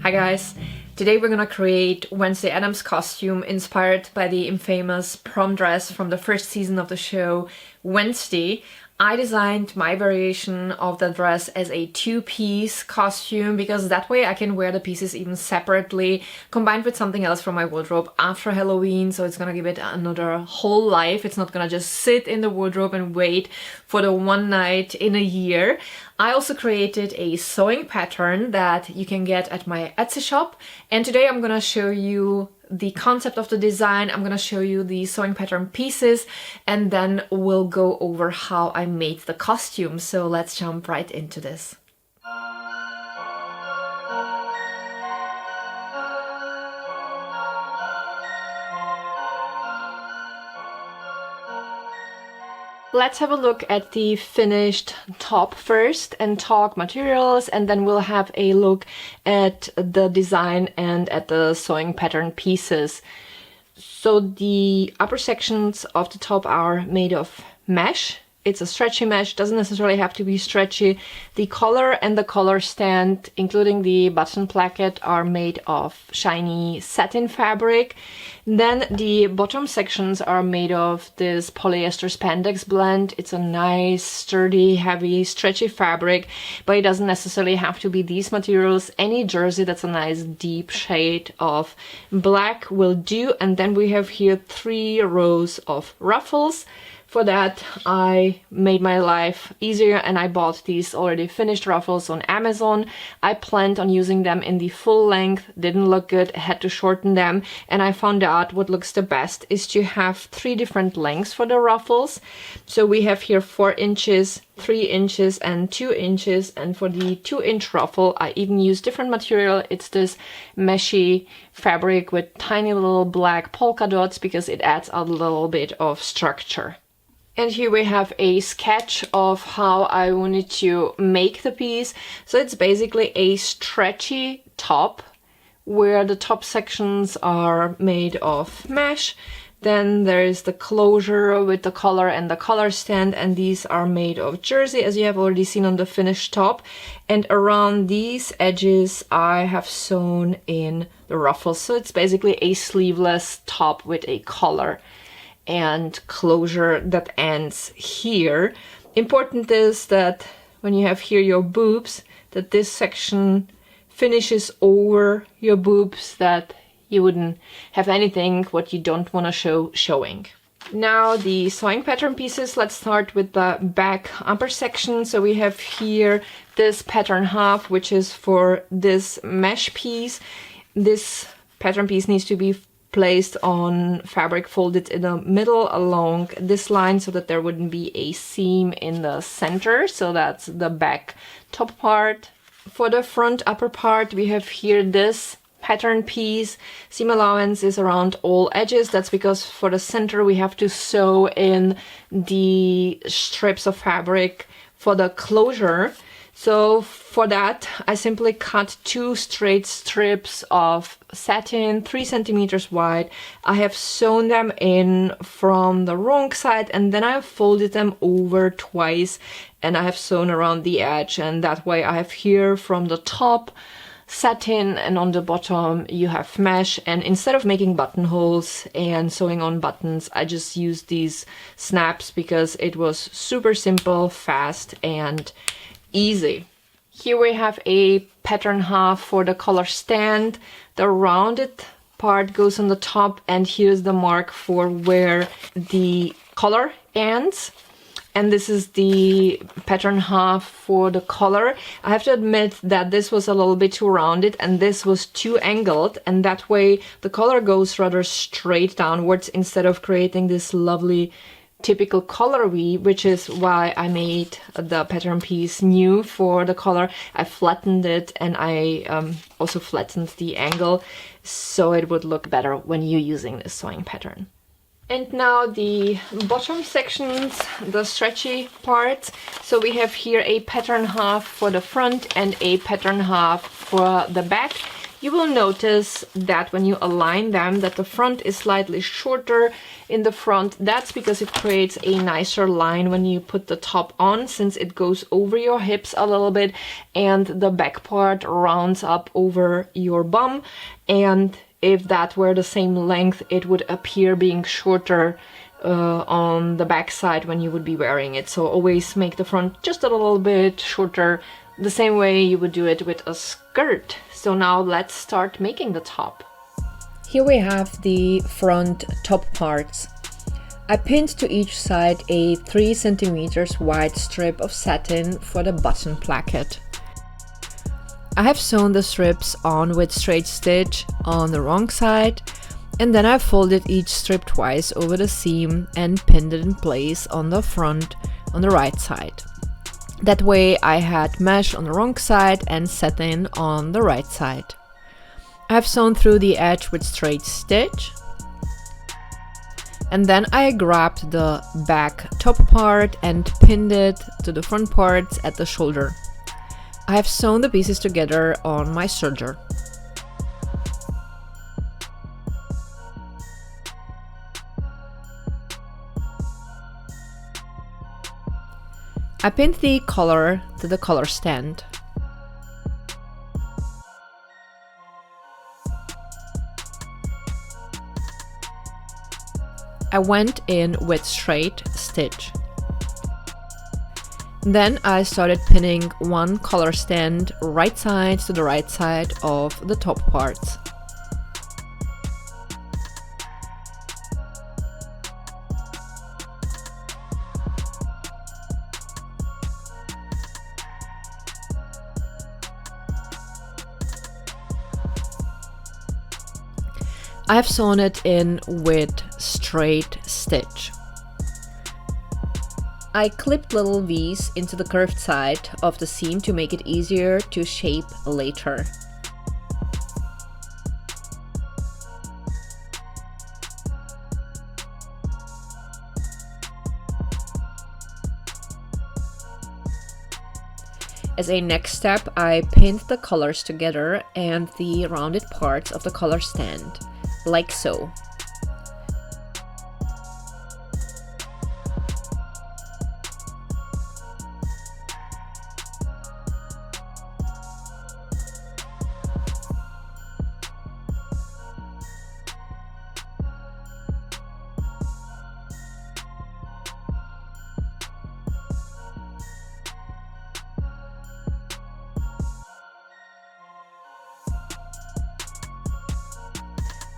Hi guys! Today we're gonna create Wednesday Addams' costume inspired by the infamous prom dress from the first season of the show, Wednesday. I designed my variation of the dress as a two-piece costume because that way I can wear the pieces even separately, combined with something else from my wardrobe after Halloween, so it's gonna give it another whole life. It's not gonna just sit in the wardrobe and wait for the one night in a year. I also created a sewing pattern that you can get at my Etsy shop, and today I'm gonna show you the concept of the design. I'm gonna show you the sewing pattern pieces, and then we'll go over how I made the costume. So let's jump right into this. Let's have a look at the finished top first and talk materials, and then we'll have a look at the design and at the sewing pattern pieces. So the upper sections of the top are made of mesh. It's a stretchy mesh, doesn't necessarily have to be stretchy. The collar and the collar stand, including the button placket, are made of shiny satin fabric. Then the bottom sections are made of this polyester spandex blend. It's a nice, sturdy, heavy, stretchy fabric, but it doesn't necessarily have to be these materials. Any jersey that's a nice deep shade of black will do. And then we have here 3 rows of ruffles. For that, I made my life easier and I bought these already finished ruffles on Amazon. I planned on using them in the full length, didn't look good, had to shorten them, and I found out what looks the best is to have 3 different lengths for the ruffles. So we have here 4 inches, 3 inches and 2 inches, and for the 2-inch ruffle I even use different material. It's this meshy fabric with tiny little black polka dots because it adds a little bit of structure. And here we have a sketch of how I wanted to make the piece. So it's basically a stretchy top where the top sections are made of mesh. Then there is the closure with the collar and the collar stand, and these are made of jersey, as you have already seen on the finished top. And around these edges I have sewn in the ruffles. So it's basically a sleeveless top with a collar and closure that ends here. Important is that when you have here your boobs, that this section finishes over your boobs, that you wouldn't have anything what you don't want to show showing. Now the sewing pattern pieces, let's start with the back upper section. So we have here this pattern half, which is for this mesh piece. This pattern piece needs to be placed on fabric folded in the middle along this line so that there wouldn't be a seam in the center. So that's the back top part. For the front upper part, we have here this pattern piece. Seam allowance is around all edges. That's because for the center we have to sew in the strips of fabric for the closure. So for that, I simply cut 2 straight strips of satin, 3 centimeters wide. I have sewn them in from the wrong side, and then I have folded them over twice, and I have sewn around the edge, and that way I have here from the top satin, and on the bottom you have mesh. And instead of making buttonholes and sewing on buttons, I just used these snaps because it was super simple, fast, and easy. Here we have a pattern half for the collar stand. The rounded part goes on the top, and here's the mark for where the collar ends. And this is the pattern half for the collar. I have to admit that this was a little bit too rounded and this was too angled, and that way the collar goes rather straight downwards instead of creating this lovely typical collar V, which is why I made the pattern piece new for the collar. I flattened it, and I also flattened the angle so it would look better when you're using this sewing pattern. And now the bottom sections, the stretchy parts. So we have here a pattern half for the front and a pattern half for the back. You will notice that when you align them, that the front is slightly shorter in the front. That's because it creates a nicer line when you put the top on, since it goes over your hips a little bit and the back part rounds up over your bum. And if that were the same length, it would appear being shorter on the back side when you would be wearing it. So always make the front just a little bit shorter, the same way you would do it with a skirt. So now let's start making the top. Here we have the front top parts. I pinned to each side a 3 centimeters wide strip of satin for the button placket. I have sewn the strips on with straight stitch on the wrong side, and then I folded each strip twice over the seam and pinned it in place on the front on the right side. That way I had mesh on the wrong side and satin on the right side. I have sewn through the edge with straight stitch. And then I grabbed the back top part and pinned it to the front parts at the shoulder. I have sewn the pieces together on my serger. I pinned the collar to the collar stand. I went in with straight stitch. Then I started pinning one collar stand right side to the right side of the top parts. I have sewn it in with straight stitch. I clipped little V's into the curved side of the seam to make it easier to shape later. As a next step, I pinned the collars together and the rounded parts of the collar stand, like so.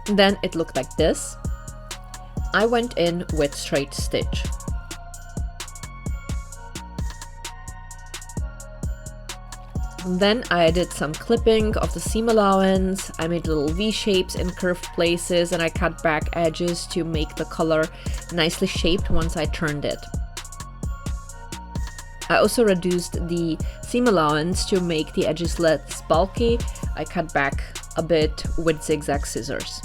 Then it looked like this. I went in with straight stitch. Then I did some clipping of the seam allowance. I made little V shapes in curved places and I cut back edges to make the collar nicely shaped once I turned it. I also reduced the seam allowance to make the edges less bulky. I cut back a bit with zigzag scissors.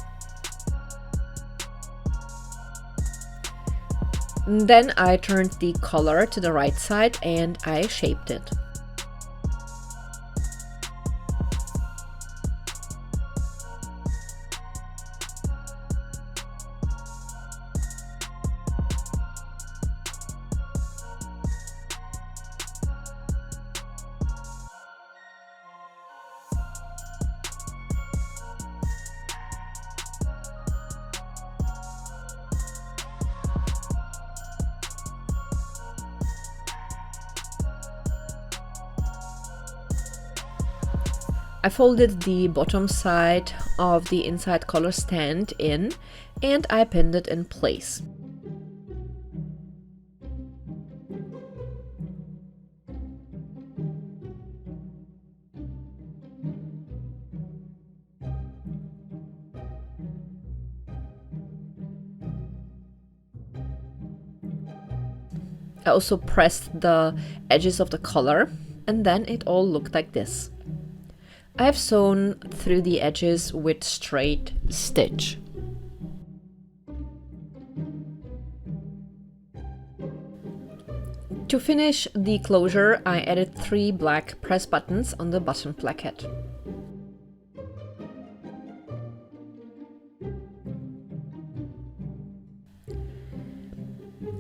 Then I turned the collar to the right side and I shaped it. I folded the bottom side of the inside collar stand in and I pinned it in place. I also pressed the edges of the collar and then it all looked like this. I have sewn through the edges with straight stitch. To finish the closure, I added 3 black press buttons on the button placket.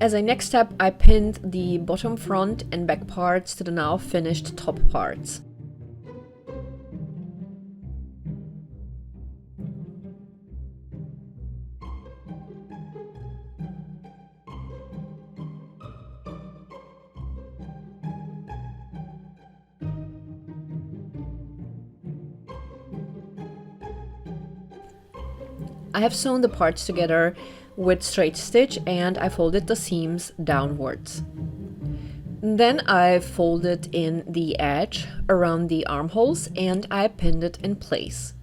As a next step, I pinned the bottom, front and back parts to the now finished top parts. I have sewn the parts together with straight stitch and I folded the seams downwards. Then I folded in the edge around the armholes and I pinned it in place.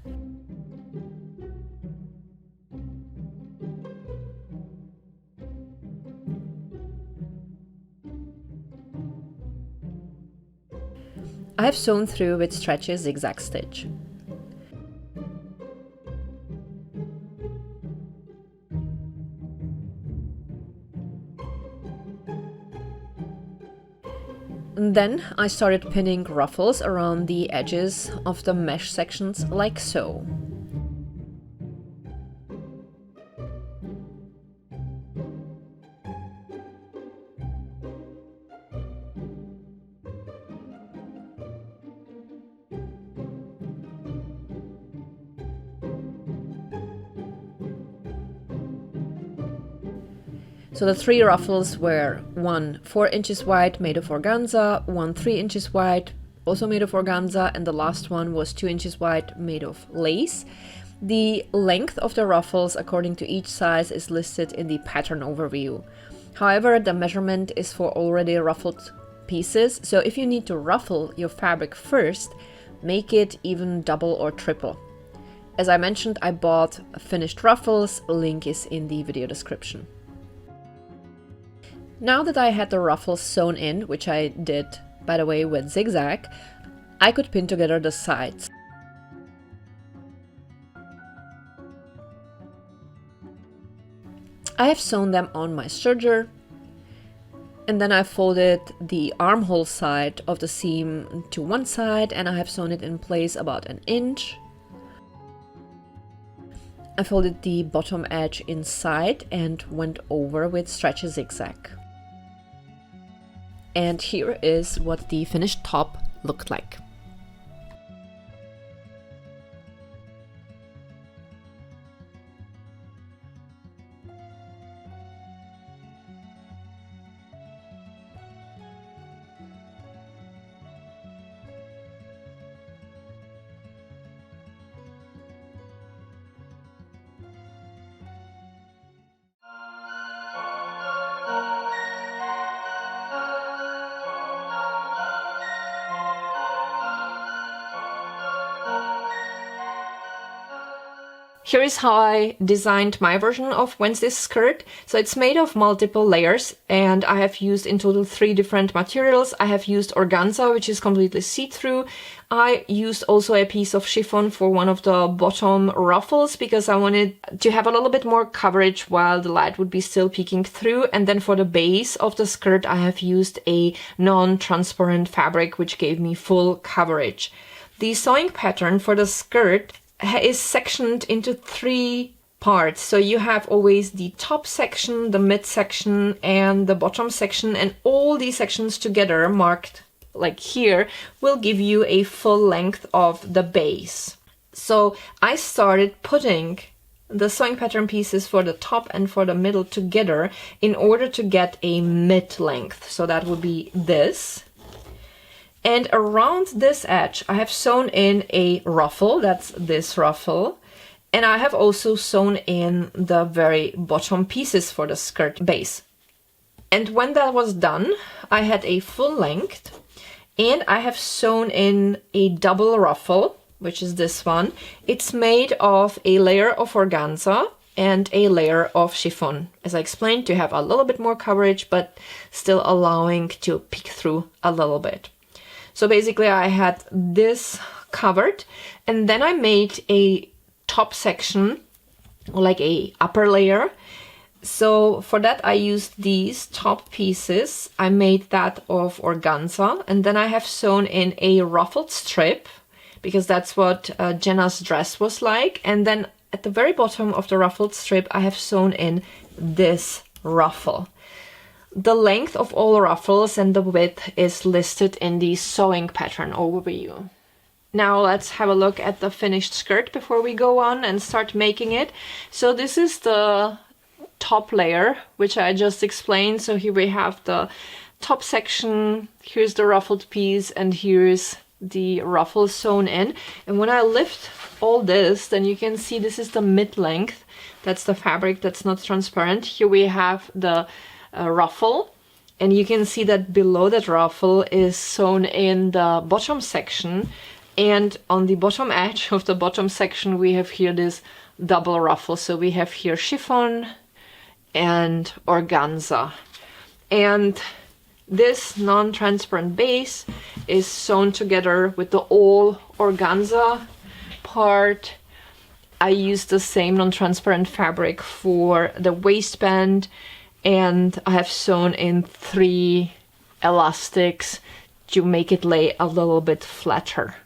I have sewn through with stretchy zigzag stitch. Then I started pinning ruffles around the edges of the mesh sections like so. So the 3 ruffles were one 4 inches wide made of organza, one 3 inches wide also made of organza, and the last one was 2 inches wide made of lace. The length of the ruffles according to each size is listed in the pattern overview. However, the measurement is for already ruffled pieces, so if you need to ruffle your fabric first, make it even double or triple. As I mentioned, I bought finished ruffles, link is in the video description. Now that I had the ruffles sewn in, which I did, by the way, with zigzag, I could pin together the sides. I have sewn them on my serger, and then I folded the armhole side of the seam to one side and I have sewn it in place about 1 inch. I folded the bottom edge inside and went over with stretchy zigzag. And here is what the finished top looked like. Here is how I designed my version of Wednesday's skirt. So it's made of multiple layers and I have used in total 3 different materials. I have used organza, which is completely see-through. I used also a piece of chiffon for one of the bottom ruffles because I wanted to have a little bit more coverage while the light would be still peeking through. And then for the base of the skirt, I have used a non-transparent fabric, which gave me full coverage. The sewing pattern for the skirt is sectioned into 3 parts. So you have always the top section, the mid section and the bottom section, and all these sections together marked like here will give you a full length of the base. So I started putting the sewing pattern pieces for the top and for the middle together in order to get a mid length. So that would be this. And around this edge, I have sewn in a ruffle, that's this ruffle. And I have also sewn in the very bottom pieces for the skirt base. And when that was done, I had a full length and I have sewn in a double ruffle, which is this one. It's made of a layer of organza and a layer of chiffon, as I explained, to have a little bit more coverage, but still allowing to peek through a little bit. So basically I had this covered and then I made a top section, like a upper layer. So for that I used these top pieces. I made that of organza and then I have sewn in a ruffled strip because that's what Jenna's dress was like. And then at the very bottom of the ruffled strip I have sewn in this ruffle. The length of all ruffles and the width is listed in the sewing pattern overview. Now let's have a look at the finished skirt before we go on and start making it. So this is the top layer, which I just explained. So here we have the top section, here's the ruffled piece, and here's the ruffle sewn in. And when I lift all this, then you can see this is the mid-length. That's the fabric that's not transparent. Here we have the ruffle, and you can see that below that ruffle is sewn in the bottom section, and on the bottom edge of the bottom section we have here this double ruffle. So we have here chiffon and organza, and this non-transparent base is sewn together with the all organza part. I used the same non-transparent fabric for the waistband, and I have sewn in 3 elastics to make it lay a little bit flatter.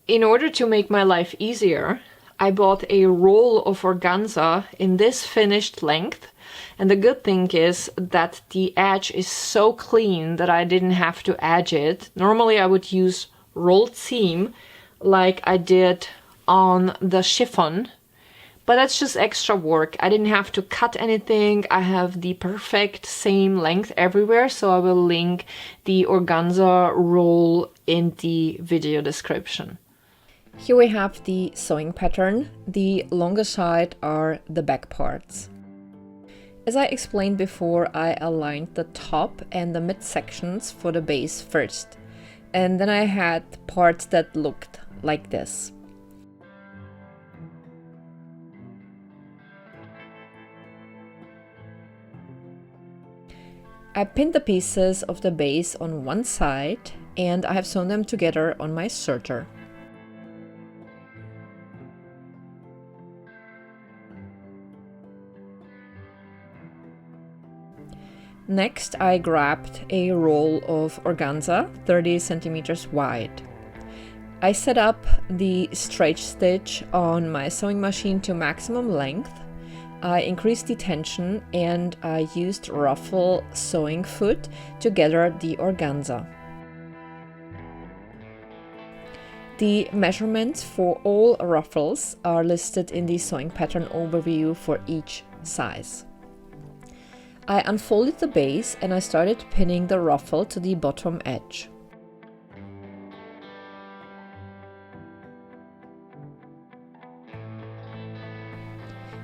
In order to make my life easier, I bought a roll of organza in this finished length, and the good thing is that the edge is so clean that I didn't have to edge it. Normally I would use rolled seam like I did on the chiffon, but that's just extra work. I didn't have to cut anything. I have the perfect same length everywhere, so I will link the organza roll in the video description. Here we have the sewing pattern. The longer side are the back parts. As I explained before, I aligned the top and the mid sections for the base first, and then I had parts that looked like this. I pinned the pieces of the base on one side, and I have sewn them together on my serger. Next, I grabbed a roll of organza 30 centimeters wide. I set up the straight stitch on my sewing machine to maximum length. I increased the tension, and I used ruffle sewing foot to gather the organza. The measurements for all ruffles are listed in the sewing pattern overview for each size. I unfolded the base and I started pinning the ruffle to the bottom edge.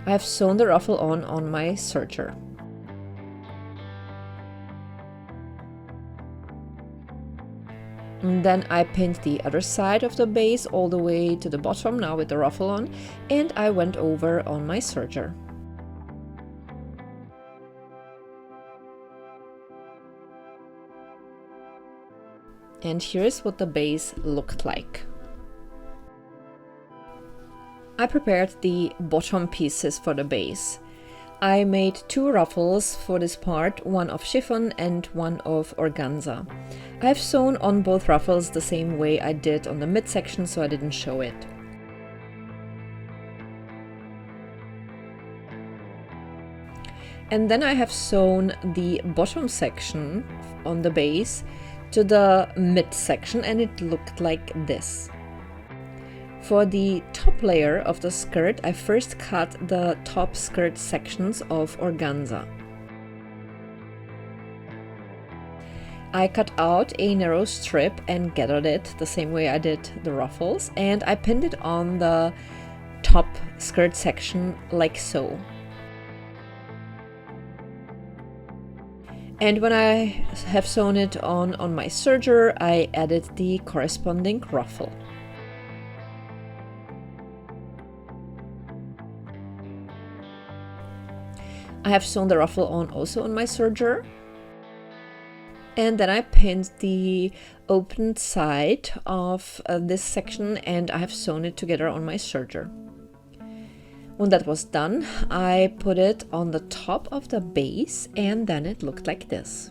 I have sewn the ruffle on my serger. And then I pinned the other side of the base all the way to the bottom, now with the ruffle on, and I went over on my serger. And here's what the base looked like. I prepared the bottom pieces for the base. I made 2 ruffles for this part, one of chiffon and one of organza. I have sewn on both ruffles the same way I did on the midsection, so I didn't show it. And then I have sewn the bottom section on the base to the midsection, and it looked like this. For the top layer of the skirt, I first cut the top skirt sections of organza. I cut out a narrow strip and gathered it the same way I did the ruffles, and I pinned it on the top skirt section like so. And when I have sewn it on my serger, I added the corresponding ruffle. I have sewn the ruffle on also on my serger. And then I pinned the opened side of this section, and I have sewn it together on my serger. When that was done, I put it on the top of the base, and then it looked like this.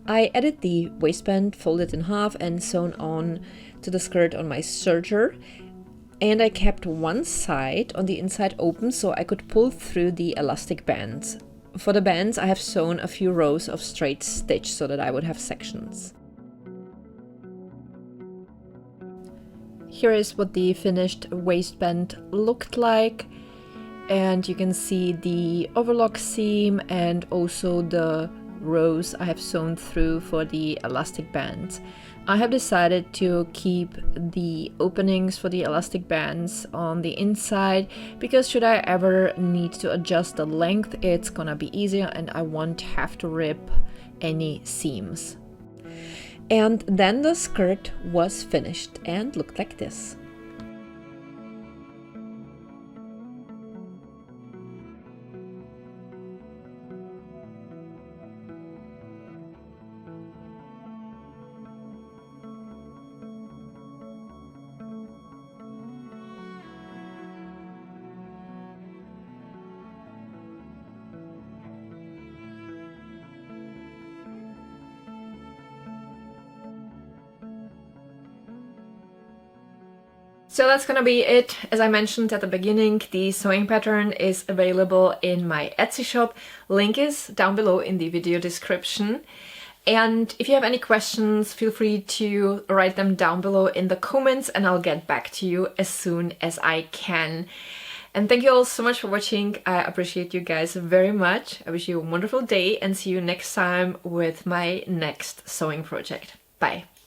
I added the waistband, folded in half and sewn on to the skirt on my serger. And I kept one side on the inside open so I could pull through the elastic bands. For the bands I have sewn a few rows of straight stitch so that I would have sections. Here is what the finished waistband looked like, and you can see the overlock seam and also the rows I have sewn through for the elastic bands. I have decided to keep the openings for the elastic bands on the inside because should I ever need to adjust the length, it's gonna be easier and I won't have to rip any seams. And then the skirt was finished and looked like this. So that's gonna be it. As I mentioned at the beginning, the sewing pattern is available in my Etsy shop. Link is down below in the video description. And if you have any questions, feel free to write them down below in the comments and I'll get back to you as soon as I can. And thank you all so much for watching. I appreciate you guys very much. I wish you a wonderful day and see you next time with my next sewing project. Bye!